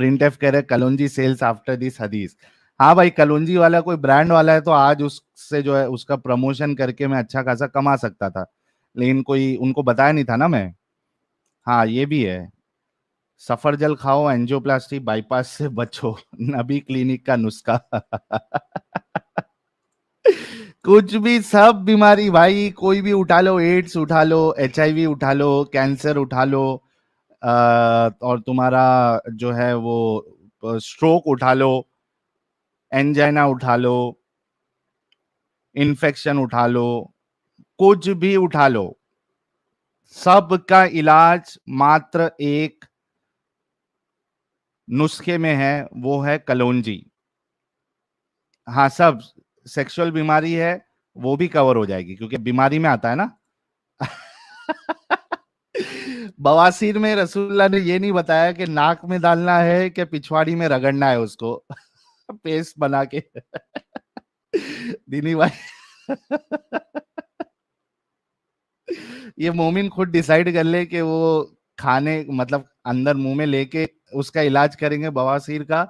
Print F कह रहे कलौंजी sales after this हदीस। हाँ भाई, कलौंजी वाला कोई ब्रांड वाला है तो आज उससे जो है उसका प्रमोशन करके मैं अच्छा खासा कमा सकता था, लेकिन कोई उनको बताया नहीं था ना मैं। हाँ ये भी है। सफरजल खाओ, एंजियोप्लास्टी बाईपास से बचो, नबी क्लिनिक का नुस्खा। कुछ भी, सब बीमारी भाई, कोई भी उठा लो, एड्स उठा लो, एचआईवी उठा लो, कैंसर उठा लो, और तुम्हारा जो है वो स्ट्रोक उठा लो, एंजाइना उठा लो, इन्फेक्शन उठा लो, कुछ भी उठा लो, सबका इलाज मात्र एक नुस्खे में है, वो है कलौंजी। हाँ, सब सेक्सुअल बीमारी है वो भी कवर हो जाएगी, क्योंकि बीमारी में आता है ना। बवासीर में रसूलुल्लाह ने ये नहीं बताया कि नाक में डालना है कि पिछवाड़ी में रगड़ना है उसको, पेस्ट बना के। दीनी भाई, ये मोमिन खुद डिसाइड कर ले कि वो खाने मतलब अंदर मुंह में लेके उसका इलाज करेंगे बवासीर का,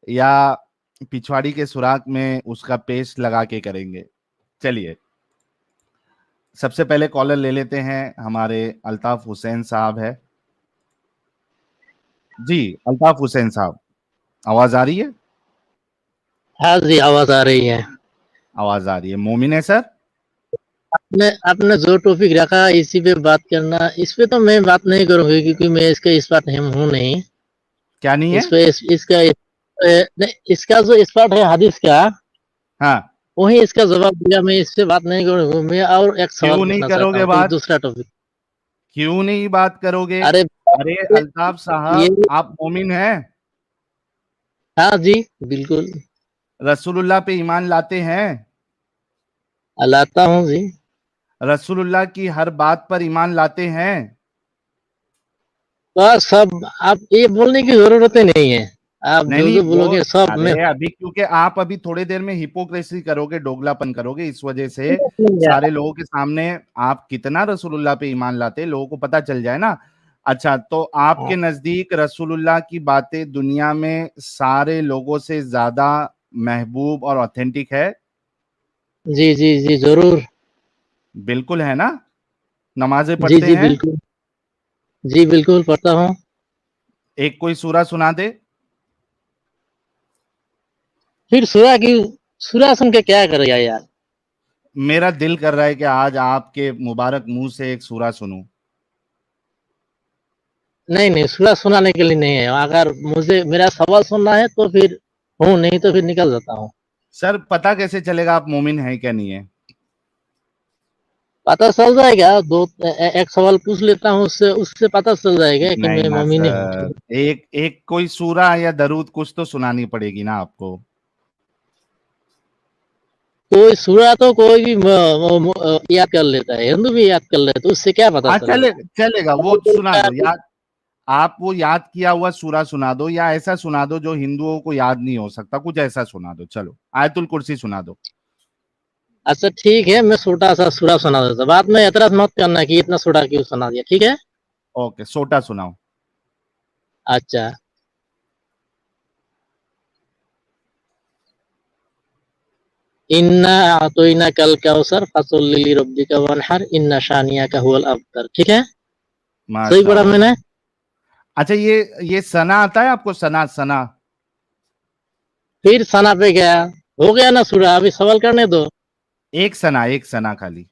या पिछवाड़ी के सुराख में उसका पेस्ट लगा के करेंगे। चलिए, सबसे पहले कॉलर ले लेते हैं, हमारे अल्ताफ हुसैन साहब है जी। अल्ताफ हुसैन साहब, आवाज आ रही है? हाँ जी, आवाज आ रही है। आवाज आ रही है। मोमिन है सर? आपने जो टॉपिक रखा इसी पे बात करना, इस पे तो मैं बात नहीं करूंगी क्योंकि मैं इसके एक्सपर्ट हूँ नहीं। क्या नहीं है? इस पे नहीं, इसका जो एक्सपर्ट है हदीस का, हाँ, वही इसका जवाब दिया। मैं इस पे बात नहीं करूंगा। मैं और एक सवाल क्यों नहीं पूछना चाहता करोगे हूँ, कोई बात? दूसरा टॉपिक। क्यों नहीं बात करोगे? अरे अरे अल्ताफ ये, साहब, आप मोमिन हैं? हाँ जी, बिल्कुल रसूलुल्लाह पे ईमान लाते हैं? लाता हूँ जी। रसूलुल्लाह की हर बात पर ईमान लाते हैं? बस सब, आप ये बोलने की जरूरत ही नहीं है। आप नहीं जो नहीं, जो वो बोलोगे सब मैं। अरे अभी क्योंकि आप अभी थोड़ी देर में हिपोक्रेसी करोगे, दोगलापन करोगे, इस वजह से सारे लोगों के सामने आप कितना रसूलुल्लाह पे ईमान लाते हैं लोगों को पता चल जाए ना। अच्छा, तो आपके नजदीक रसूलुल्लाह की बातें दुनिया में सारे लोगों से ज्यादा महबूब और ऑथेंटिक है? जी जी जी, जरूर। बिल्कुल है ना? नमाजें जी पढ़ते जी, हैं? बिल्कुल। जी बिल्कुल पढ़ता हूँ। एक कोई सूरा सुना दे। फिर सूरा सुन के क्या करेगा यार। मेरा दिल कर रहा है कि आज आपके मुबारक मुंह से एक सूरा सुनूं। नहीं नहीं, सूरा सुनाने के लिए नहीं है। अगर मुझे मेरा सवाल सुनना है तो फिर हूँ, नहीं तो फिर निकल जाता हूँ। सर, पता कैसे चलेगा आप मोमिन हैं क्या नहीं है? पता चल जाएगा। एक सवाल पूछ लेता हूँ, उससे उससे पता चल जाएगा कि नहीं मैं ना मोमिन हूँ। सर, एक एक कोई सूरा या दरूद कुछ तो सुनानी पड़ेगी ना आपको। कोई सूरा तो कोई भी याद कर लेता है, हिंदू भी याद कर लेता है, तो उससे क्या पता हाँ, चले चलेगा। चलेगा, वो सुना दो याद। आप वो याद किया हुआ सूरा सुना दो, या ऐसा सुना दो जो हिंदुओं को याद नहीं हो सकता, कुछ ऐसा सुना दो। चलो, आयतुल कुर्सी सुना दो। अच्छा ठीक है, मैं छोटा सा सूरा सुना देता। बाद में एतराज मत करना कि इतना छोटा क्यों सुना दिया, ठीक है। ओके, सोटा सुनाओ। अच्छा, इन्ना आतोइना कल कौसर फसल्लि लिरब्बिका वनहर इन्ना शानियाका हुवल अबतर। ठीक है, सही पढ़ा माशाल्लाह। मैंने। अच्छा, ये सना आता है आपको? सना सना? फिर सना पे गया, हो गया ना सूरा। अभी सवाल करने दो। एक सना खाली,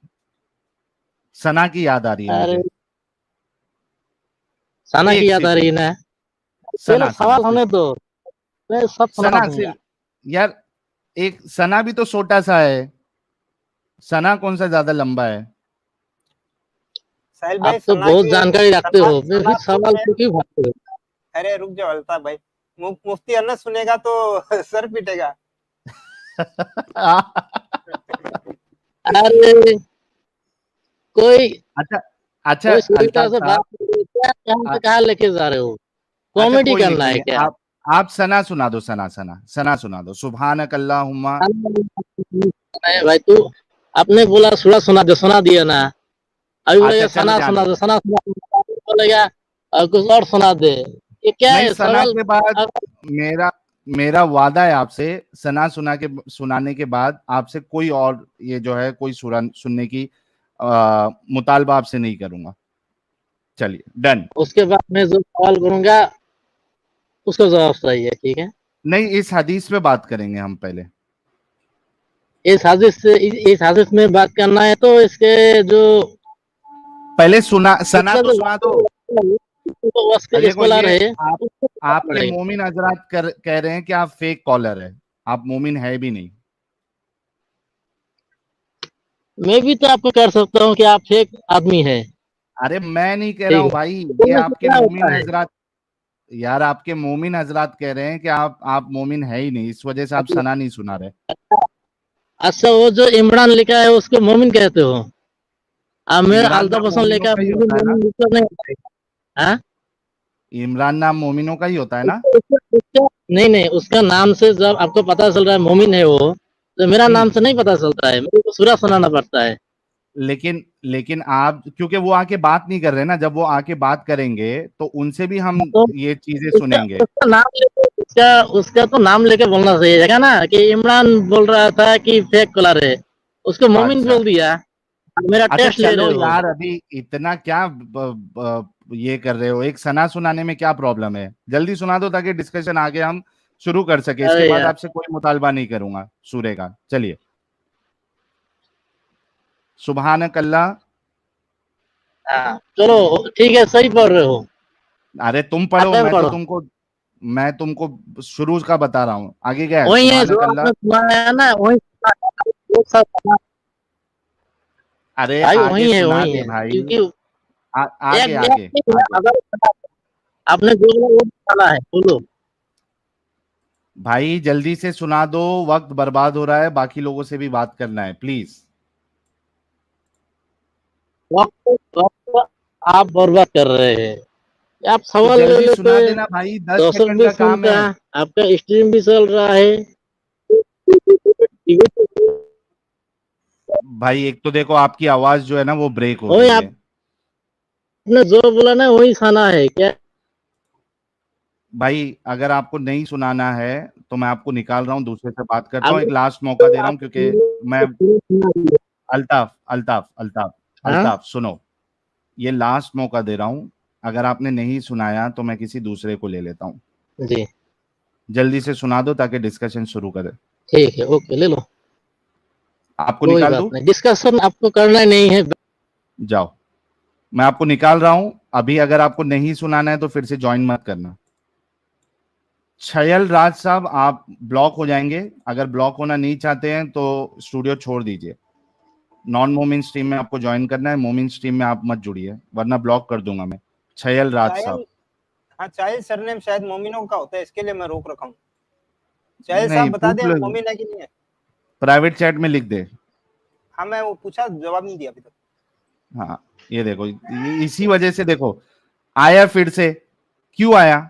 सना की याद आ रही है अरे, मुझे। सना की एक याद आ सिर्फ रही एक, है ना। पहले सना सना सवाल सिर्फ, होने दो, मैं सब सुना सना दूंगा। सिर्फ। यार, एक सना भी तो छोटा सा है, सना कौन सा ज्यादा लंबा है? साहिल आप भाई, तो सना बहुत के जानकारी रखते सना हो, मैं सना फिर सवाल बोलते हैं। को क्यों भागते हो। अरे रुक जाओ अल्ताफ भाई, मुफ्ती अन्ना सुनेगा तो सर पीटेगा। अरे, कोई अच्छा अच्छा, कोई सुविधा अल्ताफ से बात साहब, क्या, कहाँ से आ- कहाँ लेके जा रहे हो। अच्छा कॉमेडी कोई नहीं, करना कोई है नहीं, क्या। आप सना सुना दो, सना सना सना सुना दो। सुभानक अल्लाहुम्मा। नहीं भाई, तू आपने बोला सूरा सुना दे, सुना दिया ना। अभी अच्छा बोलेगा चलो, सना जाने सुना दे, दो। सना सुना दे, बोलेगा और कुछ और सुना दे। ये क्या नहीं, है सना सवाल? के बाद अब मेरा मेरा वादा है आपसे, सना सुनाने के बाद आपसे कोई और ये जो है कोई सुनने की मुतालबा आपसे नहीं करूंगा। चलिए डन। उसके बाद मैं जो सवाल करूंगा उसका जवाब चाहिए, ठीक है? नहीं, इस हदीस पे बात करेंगे हम पहले। इस हदीस में बात करना है तो इसके जो पहले सना इसका तो जो सुना दो। देखो स्कॉलर ये है आप उसको पता आपके पड़ेगा। मोमिन हजरात कह रहे हैं कि आप फेक कॉलर है, आप मोमिन है भी नहीं। मैं भी तो आपको कर सकता हूँ कि आप फेक आदमी है, अरे मैं नहीं कह रहा ठीक हूँ है? भाई, ये बोलने से आपके क्या मोमिन होता है? हजरात, यार आपके मोमिन हजरात कह रहे हैं कि आप मोमिन है ही नहीं, इस वजह से आप सना नहीं सुना रहे। अच्छा, वो जो इमरान लिखा है उसको मोमिन कहते हो? अब मेरा इमरान अल्ताफ नाम हसन मोमिनों लिखा है, का ही मोमिन होता है ना, मोमिन लिखा नहीं होता है। हाँ? इमरान नाम मोमिनों का ही होता है ना। नहीं नहीं, उसका नाम से जब आपको पता चल रहा है मोमिन है वो, तो मेरा नाम से नहीं पता चलता है, मेरे को सूरा सुनाना पड़ता है। लेकिन लेकिन आप क्योंकि वो आके बात नहीं कर रहे ना, जब वो आके बात करेंगे तो उनसे भी हम तो ये चीजें उसका सुनेंगे। उसका नाम लेके उसका तो नाम लेके बोलना चाहिए था ना कि इमरान बोल रहा था कि फेक कॉलर है, उसको मोमिन अच्छा बोल दिया। अब मेरा अच्छा, टेस्ट ले चलो रहे हो। यार, अभी इतना क्या ये कर रहे हो, एक सना सुनाने में क्या प्रॉब्लम है, जल्दी सुना दो ताकि डिस्कशन आगे हम शुरू कर सके, इसके अरे बाद यार, आपसे कोई मुतालबा नहीं करूंगा सूर्य का। चलिए। सुबहानक अल्लाह। हाँ, चलो ठीक है, सही पढ़ रहे हो। अरे तुम पढ़ो, आगे पढ़ो। मैं तुमको शुरू का बता रहा हूँ, आगे क्या है, वही है जो सुबहानक अल्लाह। आपने सुनाया है ना, वही वो सब अरे भाई, आगे सुना वही दे है भाई। क्योंकि आगे एक आगे गैप नहीं है, आगे। अगर आपने जो बोला वो सुनाना है, बोलो। भाई जल्दी से सुना दो, वक्त बर्बाद हो रहा है, बाकी लोगों से भी बात करना है प्लीज। वक्त आप बर्बाद कर रहे हैं। आप तो सवाल ले जल्दी लेते, सुना देना भाई, 10 सेकंड दर्शक भी का काम सुनता, है। आपका स्ट्रीम भी चल रहा है। भाई एक तो देखो आपकी आवाज जो है ना वो ब्रेक हो वही रही है। आपने जो बोला ना वही सुना है क्या? भाई अगर आपको नहीं सुनाना है तो मैं आपको निकाल रहा हूँ, दूसरे से बात करता हूँ, एक अगर लास्ट मौका दे रहा हूँ क्योंकि मैं आप अल्ताफ अल्ताफ अल्ताफ हाँ अल्ताफ सुनो, ये लास्ट मौका दे रहा हूँ, अगर आपने नहीं सुनाया तो मैं किसी दूसरे को ले लेता हूँ। जी, जल्दी से सुना दो ताकि डिस्कशन शुरू करें। ठीक है, ओके, ले लो। आपको कोई निकाल बात दूं? नहीं, डिस्कशन आपको करना नहीं है। जाओ, मैं आपको निकाल रहा हूं अभी, अगर आपको नहीं सुनाना है तो फिर से ज्वाइन मत करना। छयल राज साहब, आप ब्लॉक हो जाएंगे, अगर ब्लॉक होना नहीं चाहते हैं तो स्टूडियो छोड़ दीजिए। नॉन मोमिन स्ट्रीम में आपको ज्वाइन करना है, मोमिन स्ट्रीम में आप मत जुड़िए वरना ब्लॉक कर दूंगा मैं। छयल राज साहब। चायल, हाँ चायल सरनेम शायद मोमिनों का होता है, इसके लिए मैं रोक रखा हूँ। चायल साहब नहीं, बता पूछ दें लो, मोमिन है कि नहीं है। प्राइवेट चैट में लिख दे। हाँ मैं वो पूछा, जवाब नहीं दिया अभी तक। हाँ, ये देखो, इसी वजह से देखो आया फिर से, क्यों आया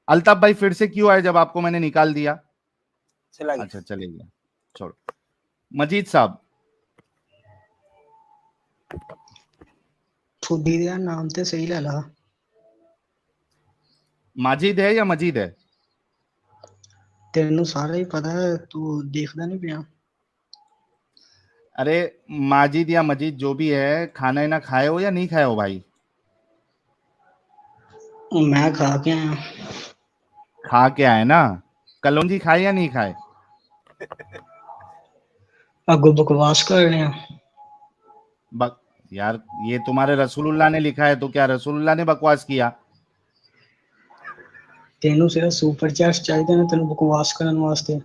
अल्ताफ भाई, फिर से क्यों आया जब आपको मैंने निकाल दिया? चला गया। अच्छा चले गया, छोड़ो। मजीद साहब। फुदी दा नाम ते सही ले ला। माजिद है या मजीद है? तेनू सारा ही पता है, तू देखदा नहीं पिया। अरे माजिद या मजीद जो भी है, खाना ना खाए हो या नहीं खाए हो भाई? मैं खा के आया। खा के आए ना, कलौंजी खाए या नहीं खाए? अगो बकवास कर रहे हैं। यार ये तुम्हारे रसूलुल्लाह ने लिखा है तो क्या रसूलुल्लाह ने बकवास किया? तेनू सिर्फ सुपर चैट चाहिए ना तेनू बकवास करने वास्ते।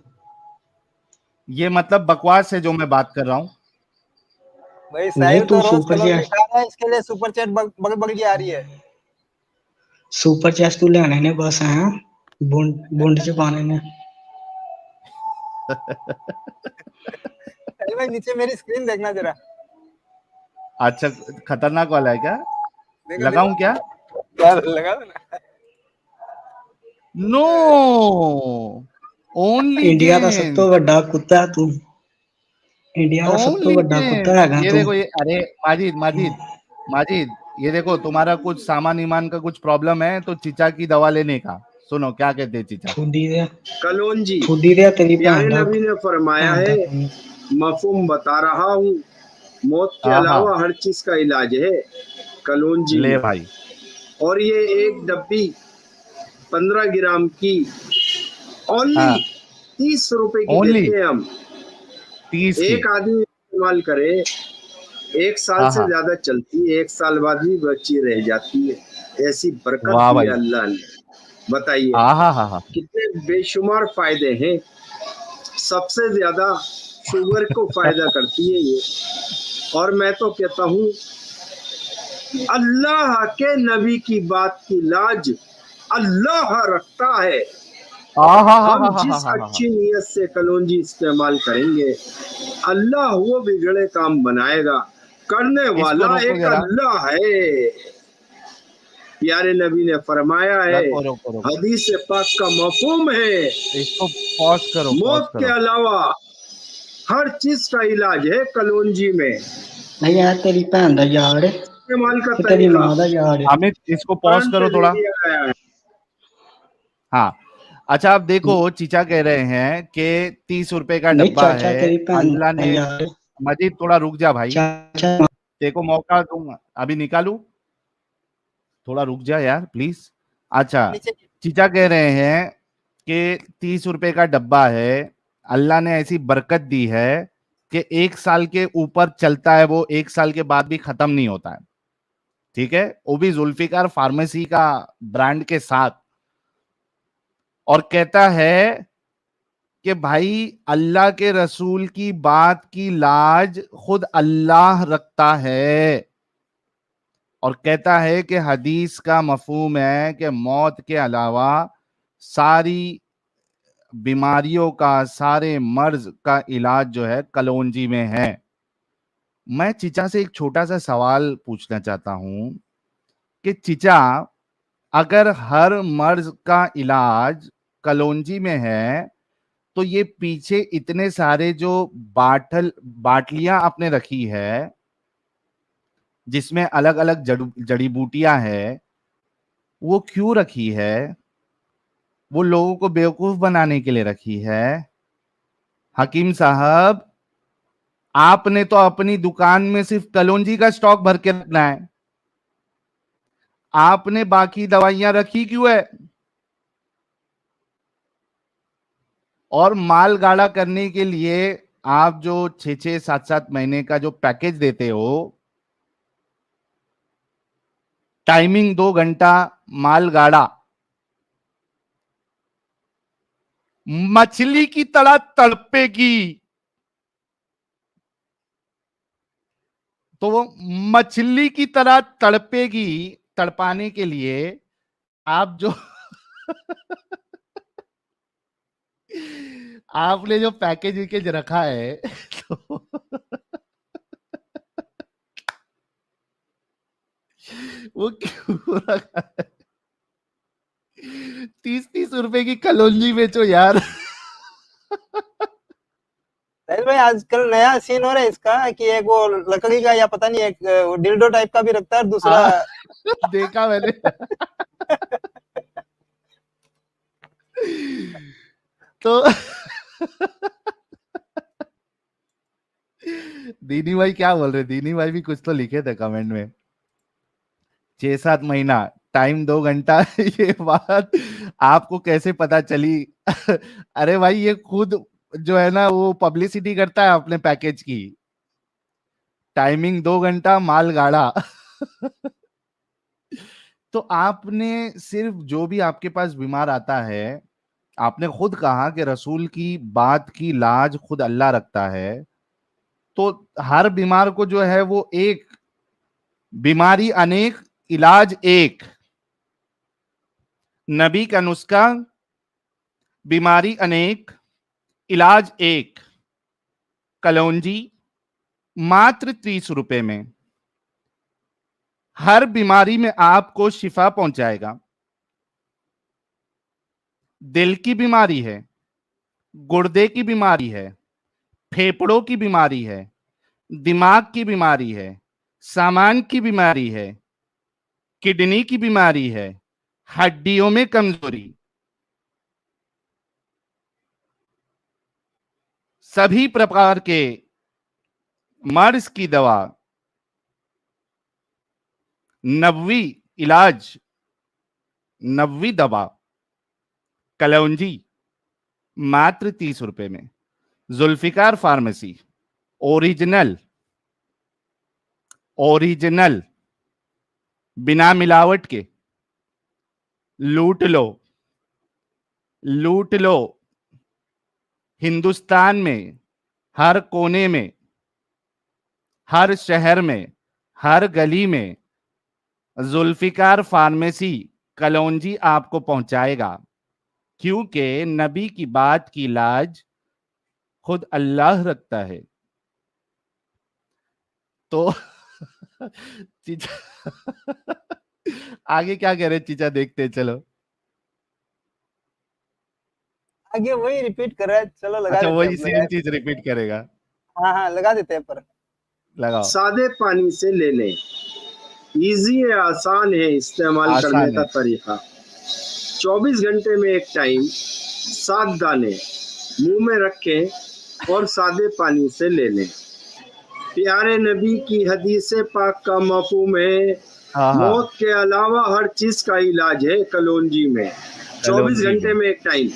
ये मतलब बकवास है जो मैं बात कर रहा हूँ? भाई नहीं, साहिल तू तो रोज सुपर कलौंजी चैट खा रहा है, इसके लिए सुपर चैट बग बग के आ रही है। सुपर चैट तू लेने ने बस है, बुंड च पाने ने। साहिल भाई नीचे मेरी स्क्रीन देखना जरा। अच्छा, खतरनाक वाला है क्या? देखो लगाऊं क्या? यार लगा दो ना। नो, ओनली इंडिया का सब तो जेंट्स, बड़ा कुत्ता है तू। इंडिया का सब तो ओनली बड़ा कुत्ता जेंट्स। है ये तू। देखो, ये अरे माजिद माजिद माजिद, ये देखो, तुम्हारा कुछ सामान ईमान का कुछ प्रॉब्लम है तो चीचा की दवा लेने का। सुनो क्या कहते हैं चीचा। खुदी दे कलोंजी, खुदी दे तेरी प्यारे भैन दा नबी ने फरमाया भैन दा है, खून। मफहूम बता रहा हूँ, मौत के हाँ अलावा हर चीज का इलाज है कलोंजी ले में। भाई। और ये एक डब्बी 15 ग्राम की ओनली हाँ 30 रुपए की ओनली देते हैं हम। 30 की। एक आदमी इस्तेमाल करे, 1 साल हाँ से हाँ ज्यादा चलती है, 1 साल बाद भी बची रह जाती है। ऐसी बरकत वाह दी है भाई। अल्लाह ने। बताइए हाँ हाँ हाँ हाँ कितने बेशुमार फायदे हैं। सबसे ज्यादा शुगर को फायदा करती है ये। और मैं तो कहता हूँ, अल्लाह के नबी की बात की लाज अल्लाह रखता है। हाँ हाँ हाँ हम हाँ हाँ जिस हाँ हाँ। अच्छी नीयत से कलौंजी इस्तेमाल करेंगे, अल्लाह वो बिगड़े काम बनाएगा। करने इसको वाला रोको एक जरा। अल्लाह है। प्यारे नबी ने फरमाया है, रखो रोको रोको। हदीस पाक का मफहूम है, इसको पॉज करो पॉज मौत के करो। अलावा हर चीज का इलाज है कलौंजी में। नहीं यार तेरी भैन दा यार इस्तेमाल का कि तेरी तरीका मां दा यार है। अमित इसको पॉज कुरान करो से ले थोड़ा। लिया गया है। हाँ अच्छा, आप देखो चीचा कह रहे हैं कि 30 रुपए का नहीं डब्बा चाचा है। तेरी भैन अल्लाह दा ने, यार है। मजीद थोड़ा रुक जा भाई, चाचा देखो मौका दूंगा अभी निकालू, थोड़ा रुक जा यार प्लीज। अच्छा, नीचे चीचा कह रहे हैं कि 30 रुपए का डब्बा है, अल्लाह ने ऐसी बरकत दी है कि 1 साल के ऊपर चलता है, वो 1 साल के बाद भी खत्म नहीं होता है। ठीक है, वो भी जुल्फिकार फार्मेसी का ब्रांड के साथ। और कहता है कि भाई अल्लाह के रसूल की बात की लाज खुद अल्लाह रखता है। और कहता है कि हदीस का मफहूम है कि मौत के अलावा सारी बीमारियों का, सारे मर्ज का इलाज जो है कलौंजी में है। मैं चिचा से एक छोटा सा सवाल पूछना चाहता हूं कि चिचा, अगर हर मर्ज का इलाज कलौंजी में है तो ये पीछे इतने सारे जो बाटलियां आपने रखी है जिसमें अलग अलग जड़ी बूटियां है, वो क्यों रखी है? वो लोगों को बेवकूफ बनाने के लिए रखी है? हकीम साहब, आपने तो अपनी दुकान में सिर्फ कलौंजी का स्टॉक भर के रखना है, आपने बाकी दवाइयां रखी क्यों है? और माल गाढ़ा करने के लिए आप जो 6-6 7-7 महीने का जो पैकेज देते हो, टाइमिंग 2 घंटा, माल गाढ़ा, मछली की तरह तड़पेगी, तो वो मछली की तरह तड़पेगी। तड़पाने के लिए आप जो आपने जो पैकेज वैकेज रखा है तो वो क्यों रखा है? 30-30 रुपए की कलौंजी बेचो यार। साहिल भाई, आजकल नया सीन हो रहा है इसका कि एक वो लकड़ी का या पता नहीं एक वो डिल्डो टाइप का भी रखता है और दूसरा देखा मैंने। तो दीनी भाई क्या बोल रहे? दीनी भाई भी कुछ तो लिखे थे कमेंट में। 6-7 महीना, टाइम 2 घंटा। ये बात आपको कैसे पता चली? अरे भाई ये खुद जो है ना वो पब्लिसिटी करता है अपने पैकेज की। टाइमिंग 2 घंटा, माल गाढ़ा। तो आपने सिर्फ जो भी आपके पास बीमार आता है, आपने खुद कहा कि रसूल की बात की लाज खुद अल्लाह रखता है, तो हर बीमार को जो है वो एक बीमारी अनेक, इलाज एक। नबी का नुस्खा, बीमारी अनेक, इलाज एक। कलौंजी मात्र 30 रुपए में हर बीमारी में आपको शिफा पहुंचाएगा। दिल की बीमारी है, गुर्दे की बीमारी है, फेफड़ों की बीमारी है, दिमाग की बीमारी है, सामान की बीमारी है, किडनी की बीमारी है, हड्डियों में कमजोरी, सभी प्रकार के मर्ज की दवा, 90 इलाज, 90 दवा, कलौंजी मात्र 30 रुपए में। जुल्फिकार फार्मेसी, ओरिजिनल ओरिजिनल बिना मिलावट के। लूट लो, लूट लो। हिंदुस्तान में हर कोने में, हर शहर में, हर गली में जुल्फिकार फार्मेसी कलौंजी आपको पहुंचाएगा, क्योंकि नबी की बात की लाज खुद अल्लाह रखता है। तो चीचा आगे क्या कह रहे चीचा, देखते हैं, चलो। आगे वही रिपीट कर रहा है, चलो लगा अच्छा, देते वही हैं सेम यार। चीज रिपीट करेगा, हाँ हाँ लगा देते हैं पर लगाओ। सादे पानी से ले लें, इजी है, आसान है इस्तेमाल करने का तरीका। 24 घंटे में एक टाइम 7 दाने मुंह में रखें और सादे पानी से ले लें। प्यारे नबी की हदीस पाक का मफहूम है, मौत के अलावा हर चीज का इलाज है कलौंजी में। 24 घंटे में एक टाइम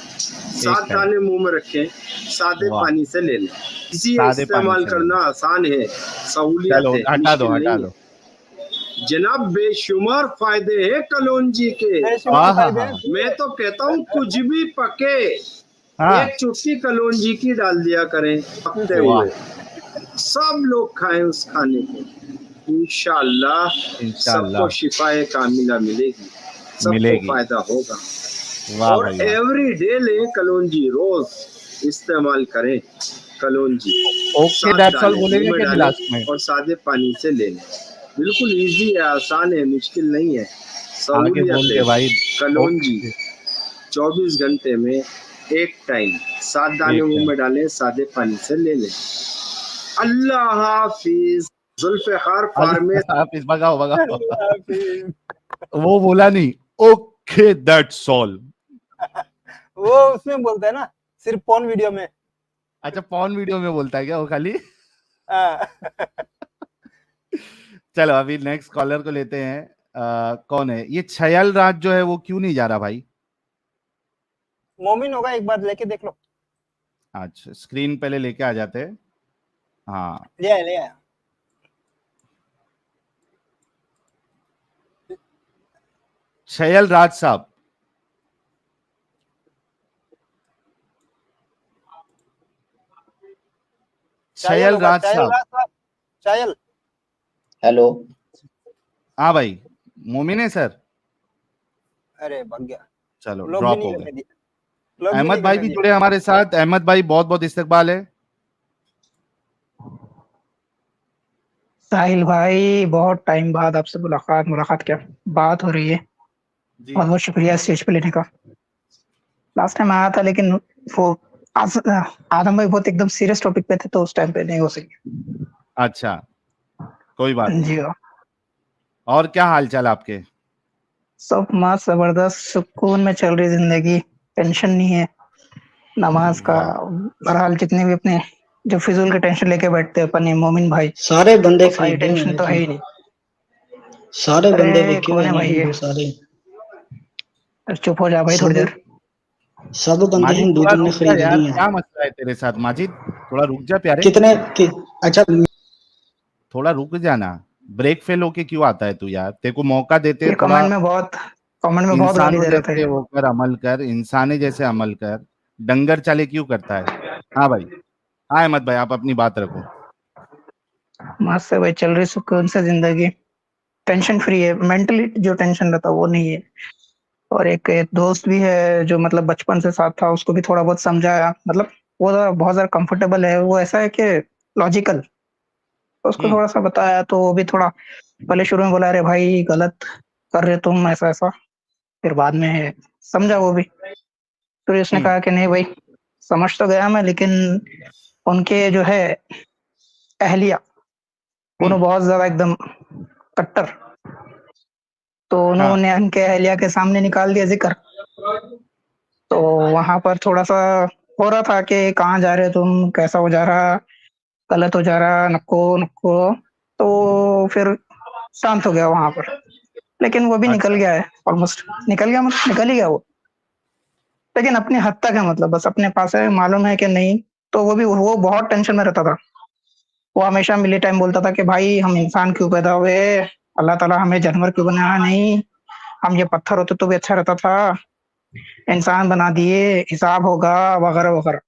7 दाने मुंह में रखें, सादे पानी से ले लें। इसी इस्तेमाल करना आसान है, सहूलियत है, हटा दो, मुश्किल हटा नहीं दो। है। जनाब बेशुमार फायदे हैं कलौंजी के। बेशुमार फायदे हैं। मैं तो कहता हूँ कुछ भी पके, एक चुटकी कलौंजी की डाल दिया करें पकते हुए, सब लोग खाएं उस खाने को, इंशाअल्लाह सबको शिफाए कामिला मिलेगी, सबको फायदा होगा। और एवरी डे ले कलौंजी, रोज इस्तेमाल करें कलौंजी। ओके, दैट्स ऑल बोलेंगे क्या लास्ट में? और सादे पानी से ले लें। बिल्कुल इजी है, आसान है, मुश्किल नहीं है, आगे बोल सहूलियत के है। भाई। कलौंजी 24 घंटे में एक टाइम 7 दाने मुंह में डालें, सादे पानी से ले लें। अल्लाह हाफिज। जुल्फिकार फार्मेसी। आप इस भगाओ भगाओ। वो बोला नहीं, ओके दैट्स ऑल। वो उसमें बोलता है ना, सिर्फ पॉन वीडियो में। अच्छा, पॉन वीडियो में बोलता है क्या वो खाली? हाँ। चलो अभी नेक्स्ट कॉलर को लेते हैं। कौन है ये छयल राज जो है, वो क्यों नहीं जा रहा भाई? मोमिन होगा, एक बार लेके देख लो। अच्छा, स्क्रीन पहले लेके आ जाते हैं। हाँ, ले आया। छयल राज साहब, छयल राज साहब। छयल। हेलो। हाँ भाई, मोमिन है सर? अरे भाग गया, चलो ड्रॉप हो गए। अहमद भाई भी जुड़े हमारे साथ। अहमद भाई बहुत बहुत इस्तकबाल है। साहिल भाई, बहुत टाइम बाद आपसे मुलाकात क्या बात हो रही है। बहुत बहुत शुक्रिया स्टेज पे लेने का। लास्ट टाइम आया था लेकिन वो आदम भाई बहुत एकदम सीरियस टॉपिक पे थे, तो उस टाइम पे नहीं हो सकी। अच्छा, कोई बात नहीं। जी हाँ। और क्या हाल चाल आपके? सब मस्त, जबरदस्त, सुकून में चल रही जिंदगी, टेंशन नहीं है। नमाज का बहरहाल जितने भी अपने जो फिजूल के टेंशन लेके बैठते हैं अपन मोमिन भाई, सारे बंदे तो सारी टेंशन तो है ही नहीं। सारे बंदे फेंके हुए कौन है भाई ये? हिंदू सारे। चुप हो जा भाई थोड़ी देर। सब बंदे हिंदू तुमने खरीद यार, ली है। क्या मसला है तेरे साथ माजिद? थोड़ा रुक जा प्यारे। अच्छा थोड़ा रुक जाना। ब्रेक फेल होके क्यों आता है तू यार? तेरे को मौका देते हैं, थोड़ा कमेंट में बहुत गाली दे रहे थे। वो कर, अमल कर, इंसाने जैसे अमल कर, डंगर चाले क्यों करता है? हाँ भाई, हाँ अहमद भाई, आप अपनी बात रखो। मस्त है भाई, चल रही सुकून से जिंदगी, टेंशन फ्री है। मेंटली जो टेंशन रहता वो नहीं है। और एक दोस्त भी है जो मतलब बचपन से साथ था, उसको भी थोड़ा बहुत समझाया। मतलब वो बहुत ज्यादा कंफर्टेबल है, वो ऐसा है कि लॉजिकल, तो उसको थोड़ा सा बताया तो वो भी थोड़ा पहले शुरू में बोला अरे भाई गलत कर रहे तुम, ऐसा ऐसा। फिर बाद में समझा वो भी। फिर उसने कहा कि नहीं भाई, समझ तो गया मैं, लेकिन उनके जो है अहलिया, उन्होंने बहुत ज्यादा एकदम कट्टर तो उन्होंने उनके अहलिया के सामने निकाल दिया जिक्र। तो वहां पर थोड़ा सा हो रहा था कि कहाँ जा रहे तुम, कैसा हो जा रहा, गलत हो जा रहा, नको नको। तो फिर शांत हो गया वहां पर, लेकिन वो भी निकल गया है, ऑलमोस्ट निकल गया, मतलब निकल ही गया वो, लेकिन अपने हद तक है, मतलब बस अपने पास है, मालूम है कि नहीं। तो वो बहुत टेंशन में रहता था। वो हमेशा मिले टाइम बोलता था कि भाई हम इंसान क्यों पैदा हुए, अल्लाह ताला हमें जानवर क्यों बनाया नहीं, हम ये पत्थर होते तो भी अच्छा रहता था, इंसान बना दिए, हिसाब होगा वगैरह वगैरह।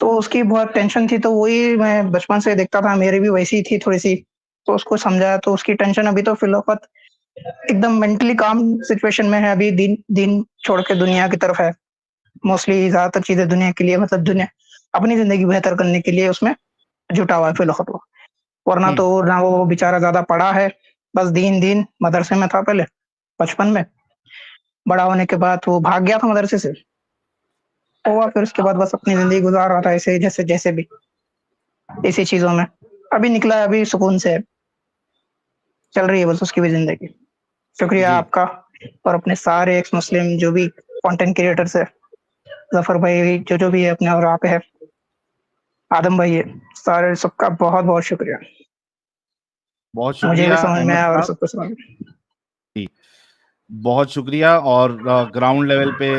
तो उसकी बहुत टेंशन थी, तो वही मैं बचपन से देखता था, मेरी भी वैसी थी थोड़ी सी। तो उसको समझाया, तो उसकी टेंशन अभी तो फिलहाल एकदम मेंटली काम सिचुएशन में है, अभी दिन दिन छोड़ के दुनिया की तरफ है, मोस्टली ज्यादातर चीजें दुनिया के लिए, मतलब दुनिया अपनी जिंदगी बेहतर करने के लिए उसमें जुटा हुआ है फिलहाल वो। वरना तो ना वो बेचारा ज्यादा पढ़ा है, बस दिन दिन मदरसे में था पहले बचपन में, बड़ा होने के बाद वो भाग गया था मदरसे से, हुआ फिर उसके बाद बस अपनी जिंदगी गुजार रहा था ऐसे जैसे जैसे भी इसी चीजों में। अभी निकला है, अभी सुकून से चल रही है बस उसकी भी जिंदगी। शुक्रिया आपका और अपने सारे एक्स मुस्लिम जो भी कंटेंट क्रिएटर्स है, जफर भाई जो भी है अपने, और आप है आदम भाई है, सारे सबका बहुत बहुत शुक्रिया। बहुत मुझे भी शुक्रिया समझ में अहमद आया और साहब, सबको समझ में। बहुत शुक्रिया। और ग्राउंड लेवल पे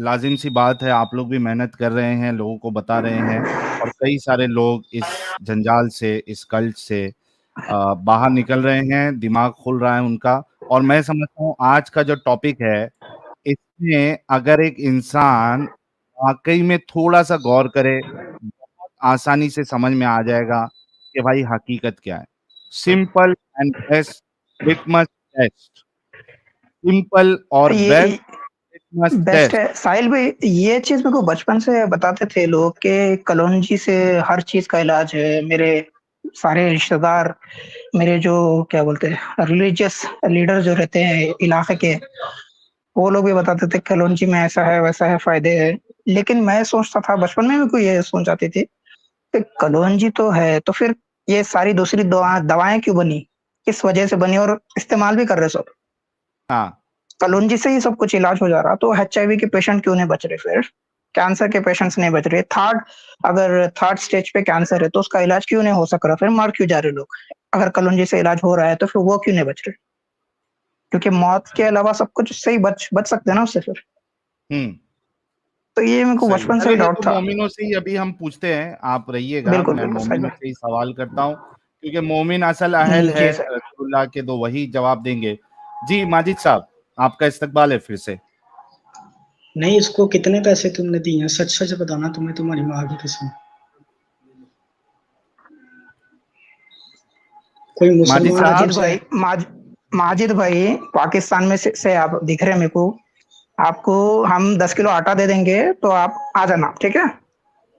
लाजिम सी बात है, आप लोग भी मेहनत कर रहे हैं, लोगों को बता रहे हैं, और कई सारे लोग इस जंजाल से, इस कल्ट से बाहर निकल रहे हैं, दिमाग खुल रहा है उनका। और मैं समझता हूँ आज का जो टॉपिक है, इसमें अगर एक इंसान वाकई में थोड़ा सा गौर करे, बहुत आसानी से समझ में आ जाएगा कि भाई हकीकत क्या है। Simple and best litmus test, simple और बेस्ट ये लिटमस बेस्ट टेस्ट। है साहिल भाई, ये चीज मेरे को बचपन से बताते थे लोग कि कलौंजी से हर चीज का इलाज है। मेरे सारे रिश्तेदार, मेरे जो क्या बोलते हैं रिलीजियस लीडर जो रहते हैं इलाके के, वो लोग भी बताते थे कलौंजी में ऐसा है वैसा है, फायदे है। लेकिन मैं सोचता था बचपन में भी, कोई ये सोच आती थी कि कलौंजी तो है, तो फिर ये सारी दूसरी दवाएं क्यों बनी, किस वजह से बनी, और इस्तेमाल भी कर रहे सब। हाँ, कलौंजी से ही सब कुछ इलाज हो जा रहा, तो HIV के पेशेंट क्यों नहीं बच रहे, फिर कैंसर के पेशेंट्स नहीं बच रहे, अगर थर्ड स्टेज पे कैंसर है तो उसका इलाज क्यों नहीं हो सक रहा, फिर मर क्यों जा रहे लोग। अगर कलौंजी से इलाज हो रहा है तो फिर वो क्यों नहीं बच रहे, क्योंकि मौत के अलावा सब कुछ से ही बच सकते हैं ना उससे फिर। तो ये मेरे को सही। बचपन से चलो, ही ये डाउट तो था। मोमिनों से ही अभी हम पूछते हैं, आप रहिएगा, बिल्कुल मैं बिल्कुल सही मोमिनों बात। से ही सवाल करता हूँ, क्योंकि मोमिन असल अहल है जी सर। रसूलुल्लाह के, तो वही जवाब देंगे। जी माजिद साहब, आपका इस्तकबाल है फिर से। नहीं, इसको कितने पैसे तुमने दिए हैं? सच सच बताना, तुम्हें तुम्हारी माँ की कसम। कोई माजिद मुसलमान साहब, माजिद तुमसे? भाई माजिद भाई पाकिस्तान में से आप दिख रहे हैं मेरे को। आपको हम 10 किलो आटा दे देंगे तो आप आ जाना, ठीक है?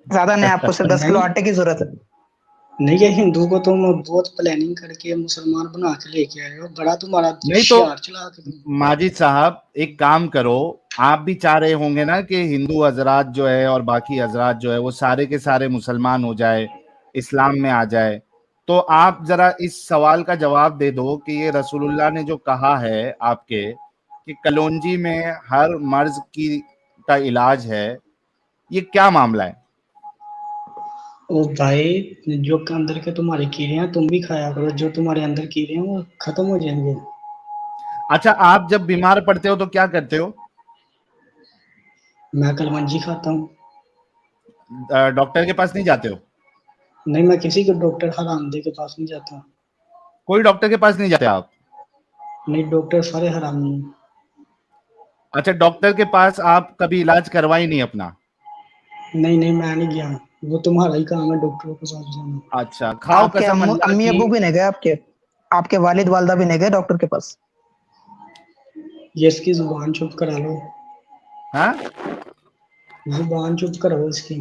ज्यादा नहीं, आपको सिर्फ 10 किलो नहीं आटे की जरूरत है। नहीं, ये हिंदू को तुम बहुत प्लानिंग करके मुसलमान बना के लेके आए हो, बड़ा तुम्हारा नहीं तो शियार चला के तुम। माजिद साहब एक काम करो, आप भी चाह रहे होंगे ना कि हिंदू हजरात जो है और बाकी हजरात जो है वो सारे के सारे मुसलमान हो जाए, इस्लाम में आ जाए। तो आप जरा इस सवाल का जवाब दे दो कि ये रसूलुल्लाह ने जो कहा है आपके, कि कलौंजी में हर मर्ज की का इलाज है, ये क्या मामला है? ओ भाई, जो अंदर के तुम्हारे कीड़े हैं तुम भी खाया करो, जो तुम्हारे अंदर कीड़े हैं वो खत्म हो जाएंगे। अच्छा, आप जब बीमार पड़ते हो तो क्या करते हो? मैं कलमंजी खाता हूँ। डॉक्टर के पास नहीं जाते हो? नहीं, मैं किसी के डॉक्टर हरामदे के पास नहीं जाता। कोई डॉक्टर के पास नहीं जाते आप? नहीं, डॉक्टर सारे हरामी हैं। अच्छा, डॉक्टर के पास आप कभी इलाज करवाई नहीं अपना? नहीं नहीं, मैं नहीं गया। वो तुम्हारा ही काम है डॉक्टरों के पास जाना। अच्छा, खाओ आपके कसम अल्लाह अम्मी की। अब्बू भी नहीं गए, आपके वालिद वालदा भी नहीं गए डॉक्टर के पास? ये इसकी जुबान चुप करा लो। हाँ, जुबान चुप कराओ इसकी।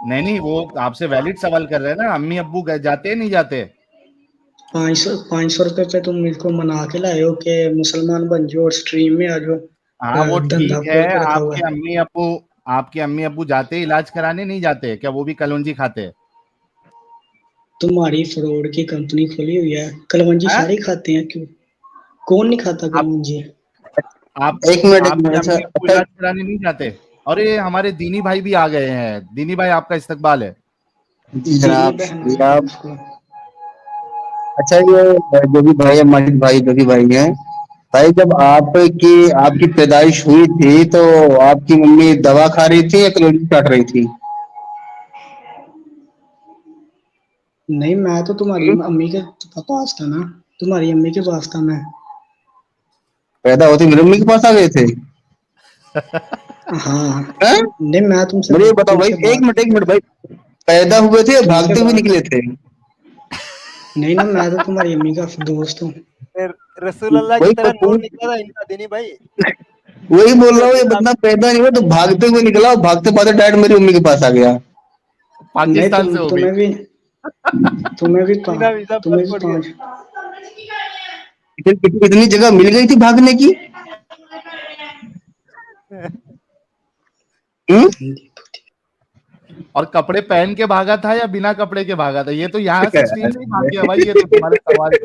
नहीं नहीं, वो आपसे वैलिड सवाल कर रहे हैं ना, अम्मी अब्बू गए जाते हैं नहीं जाते? 500 रुपए पे तुम मुझको मना के लाए हो कि मुसलमान बन जाओ और स्ट्रीम में आ जाओ। हाँ वो धंधा ठीक है, खोल के रखा हुआ है। आपके अम्मी अब्बू जाते हैं इलाज कराने, नहीं जाते क्या? वो भी कलौंजी खाते हैं? तुम्हारी फ्रॉड की कंपनी खुली हुई है, कलवंजी हाँ? सारे खाते हैं क्यों? कौन नहीं खाता कलौंजी? आप एक मिनट आपके अम्मी को इलाज कराने नहीं जाते? अरे हमारे दीनी भाई भी आ गए हैं। दीनी भाई, आपका इस्तकबाल है। जी जनाब। बहन जी है आप। उसको। अच्छा, ये जो भी भाई है, माजिद भाई जो भी भाई हैं, भाई जब आपकी पैदाइश हुई थी तो आपकी मम्मी दवा खा रही थी या कलौंजी चाट रही थी? नहीं, मैं तो तुम्हारी अम्मी के पास था ना, तुम्हारी अम्मी के पास था मैं। पैदा होते मेरी मम्मी के पास आ गए थे? हाँ। हैं? नहीं, मैं तुमसे मुझे ये बताओ भाई, तुमसे एक बात मिनट भाई, पैदा हुए थे या तुमसे भागते हुए बात निकले थे? नहीं ना, मैं तो तुम्हारी अम्मी का दोस्त हूँ। फिर रसूल अल्लाह की वही तरह तो नूर निकला था इनका दीनी भाई। वही बोल रहा हूँ, ये रसूल बंदा पैदा नहीं हुआ तो भागते हुए निकला, और भागते भागते डायरेक्ट मेरी मम्मी के पास आ गया। नहीं, पाकिस्तान से हो भी। तुम्हें भी बिना वीजा तुम्हें भी पासपोर्ट के। 5 इतनी जगह मिल गई थी भागने की। और कपड़े पहन के भागा था या बिना कपड़े के भागा था? ये तो यहाँ से स्ट्रीम से ही भाग गया भाई, ये तो तुम्हारे सवाल से।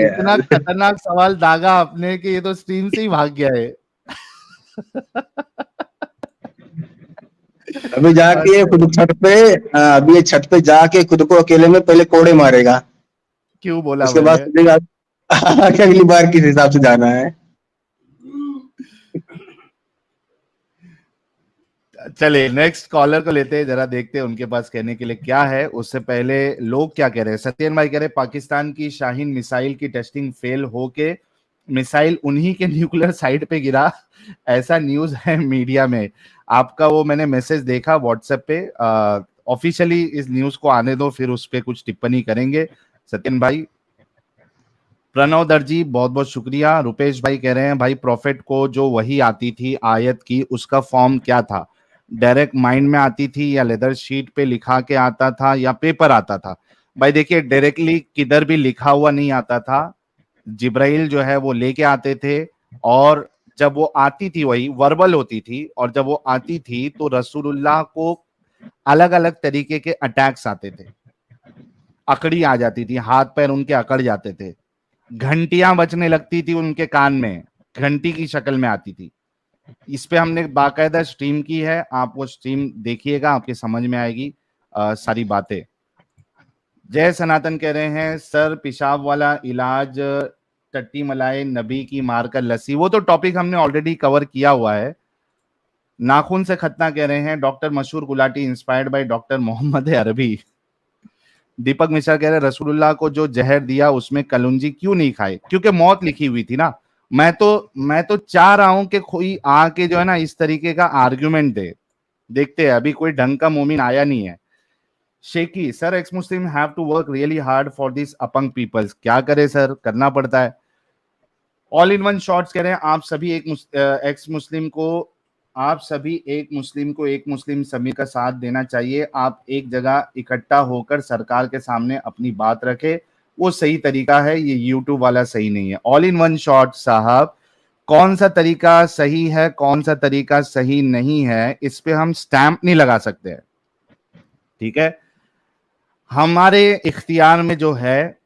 इतना खतरनाक सवाल दागा आपने कि ये तो स्ट्रीम से ही भाग गया है। अभी जाके खुद छत पे, अभी ये छत पे जाके खुद को अकेले में पहले कोड़े मारेगा, क्यों बोला उसके मैंने? बाद सोचेगा कि अगली बार किस हिसाब से जाना है। चलिए नेक्स्ट कॉलर को लेते हैं, जरा देखते हैं उनके पास कहने के लिए क्या है। उससे पहले लोग क्या कह रहे हैं। सत्यन भाई कह रहे हैं पाकिस्तान की शाहीन मिसाइल की टेस्टिंग फेल होके मिसाइल उन्हीं के न्यूक्लियर साइट पे गिरा, ऐसा न्यूज है मीडिया में। आपका वो मैंने मैसेज देखा व्हाट्सएप पे। ऑफिशियली इस न्यूज को आने दो, फिर उस पर कुछ टिप्पणी करेंगे। सत्यन भाई। प्रणव दर्जी बहुत बहुत शुक्रिया। रुपेश भाई कह रहे हैं भाई प्रॉफिट को जो वही आती थी आयत की, उसका फॉर्म क्या था? डायरेक्ट माइंड में आती थी या लेदर शीट पे लिखा के आता था या पेपर आता था? भाई देखिए, डायरेक्टली किधर भी लिखा हुआ नहीं आता था। जिब्राइल जो है वो लेके आते थे, और जब वो आती थी वही वर्बल होती थी, और जब वो आती थी तो रसूलुल्लाह को अलग अलग तरीके के अटैक्स आते थे। अकड़ी आ जाती थी, हाथ पैर उनके अकड़ जाते थे, घंटियां बजने लगती थी उनके कान में, घंटी की शक्ल में आती थी। इस पे हमने बाकायदा स्ट्रीम की है, आप वो स्ट्रीम देखिएगा, आपके समझ में आएगी सारी बातें। जय सनातन कह रहे हैं सर पेशाब वाला इलाज टट्टी मलाई नबी की मारकर लस्सी, वो तो टॉपिक हमने ऑलरेडी कवर किया हुआ है। नाखून से खतना कह रहे हैं doctor Mashhoor Gulati inspired by doctor Mohammad Arbi. Deepak Mishra कह रहे रसूलुल्लाह को जो जहर दिया उसमें कलौंजी क्यों नहीं खाए? क्योंकि मौत लिखी हुई थी ना। मैं तो चाह रहा हूं कि कोई आके जो है ना इस तरीके का आर्ग्यूमेंट दे। देखते हैं, अभी कोई ढंग का मोमिन आया नहीं है। शेकी sir ex Muslim have to work really hard for this अपंग पीपल्स। क्या करे सर, करना पड़ता है। ऑल इन वन शॉर्ट्स कह रहे हैं आप सभी एक मुस्लिम सभी का साथ देना चाहिए। आप एक जगह इकट्ठा होकर सरकार के सामने अपनी बात रखे, वो सही तरीका है, ये यूट्यूब वाला सही नहीं है। ऑल इन वन शॉट साहब, कौन सा तरीका सही है कौन सा तरीका सही नहीं है, इस पे हम स्टैंप नहीं लगा सकते हैं, ठीक है? हमारे इख्तियार में जो है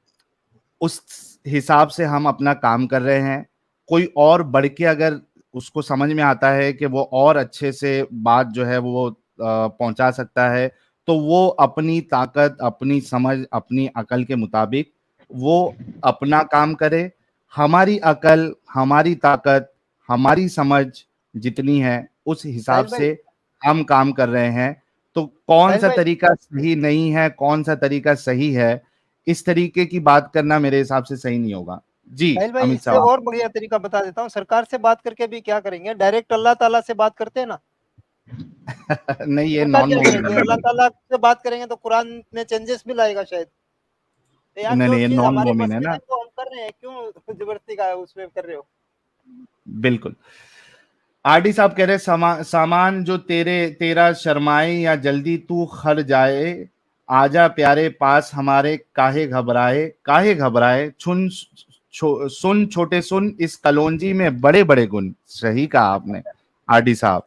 उस हिसाब से हम अपना काम कर रहे हैं। कोई और बढ़ के अगर उसको समझ में आता है कि वो और अच्छे से बात जो है वो पहुंचा सकता है, तो वो अपनी ताकत, अपनी समझ, अपनी अकल के मुताबिक वो अपना काम करे। हमारी अकल, हमारी ताकत, हमारी समझ जितनी है उस हिसाब से हम काम कर रहे हैं। तो कौन सा तरीका सही नहीं है, कौन सा तरीका सही है, इस तरीके की बात करना मेरे हिसाब से सही नहीं होगा। जी भाई इससे और बढ़िया तरीका बता देता हूँ। सरकार से बात करके भी क्या करेंगे, डायरेक्ट अल्लाह ताला से बात करते हैं ना। नहीं, ये नॉन मोमिन है। अल्लाह ताला से बात करेंगे तो कुरान में चेंजेस भी लाएगा शायद। यार नहीं, जो ये चीज नॉन हमारे मोमिन बस है में ना। है तो हम कर रहे हैं, क्यों जबरदस्ती का उसमें कर रहे हो? बिल्कुल। आरडी साहब कह रहे सामान जो तेरा शर्माए या जल्दी तू खर जाए, आजा प्यारे पास हमारे काहे घबराए सुन छोटे सुन, इस कलौंजी में बड़े बड़े गुण। सही कहा आपने आरडी साहब।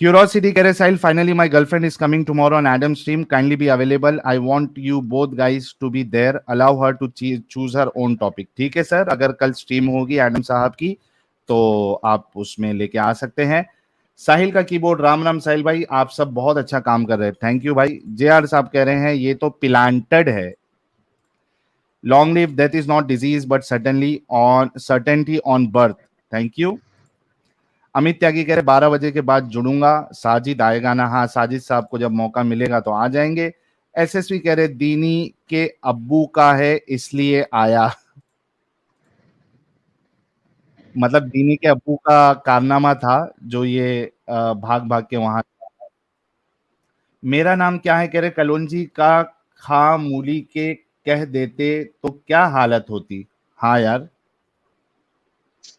Curiosity कह रहे साहिल, finally my girlfriend is coming tomorrow on Adam's stream. Kindly be available. I want you both guys to be there. Allow her to choose her own topic. ठीक है सर, अगर कल स्ट्रीम होगी Adam साहब की तो आप उसमें लेके आ सकते हैं। साहिल का कीबोर्ड, राम राम साहिल भाई, आप सब बहुत अच्छा काम कर रहे हैं, थैंक यू भाई। JR साहब कह रहे हैं ये तो प्लांटेड है। Long live, death is not disease but certainty on birth, thank you. Amit Tyagi कह रहे 12 बजे के बाद जुड़ूंगा, साजिद आएगा ना? हाँ, साजिद साहब को जब मौका मिलेगा तो आ जाएंगे। SSV कह रहे दीनी के अब्बू का है इसलिए आया। मतलब दीनी के अब्बू का कारनामा था जो ये भाग भाग के वहां। मेरा नाम क्या है कह रहे कलोंजी का खा मूली के कह देते तो क्या हालत होती। हाँ यार,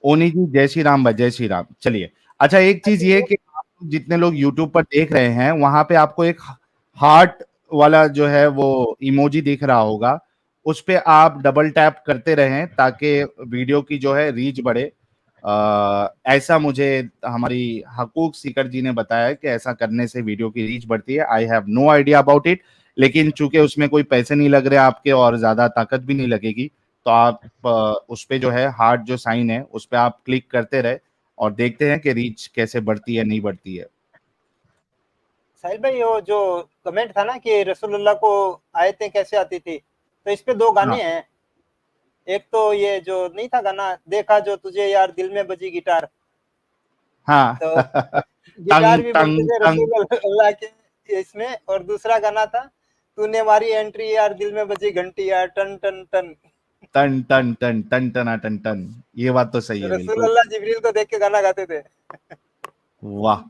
ओनी जी जय श्री राम भाई, जय श्री राम। चलिए, अच्छा एक चीज ये कि जितने लोग YouTube पर देख रहे हैं वहां पे आपको एक हार्ट वाला जो है वो इमोजी दिख रहा होगा, उस पे आप डबल टैप करते रहें ताकि वीडियो की जो है रीच बढ़े। ऐसा मुझे हमारी हकूक सीकर जी ने बताया कि ऐसा करने से वीडियो की रीच बढ़ती है। I have no idea about it, लेकिन चूंकि उसमें कोई पैसे नहीं लग रहे आपके और ज्यादा ताकत भी नहीं लगेगी, तो आप उस पे जो है हार्ट जो साइन है उस पे आप क्लिक करते रहे और देखते हैं कि रीच कैसे बढ़ती है नहीं बढ़ती है। साहिल भाई, वो जो कमेंट था ना कि रसूलुल्लाह को आयतें कैसे आती थी, तो इस पे 2 गाने हैं। एक तो ये जो नहीं था गाना, देखा जो तुझे यार दिल में बजी गिटार, हाँ तो गिटार भी बजते थे रसूलुल्लाह के इसमें। और दूसरा गाना था, तूने मारी एंट्री यार दिल में बजी घंटी यार टन टन टन टन टन टन टन टना टन टन। ये बात तो सही है, बिल्कुल। रसूलुल्लाह जिब्रील को देख के गाना गाते थे। वाह।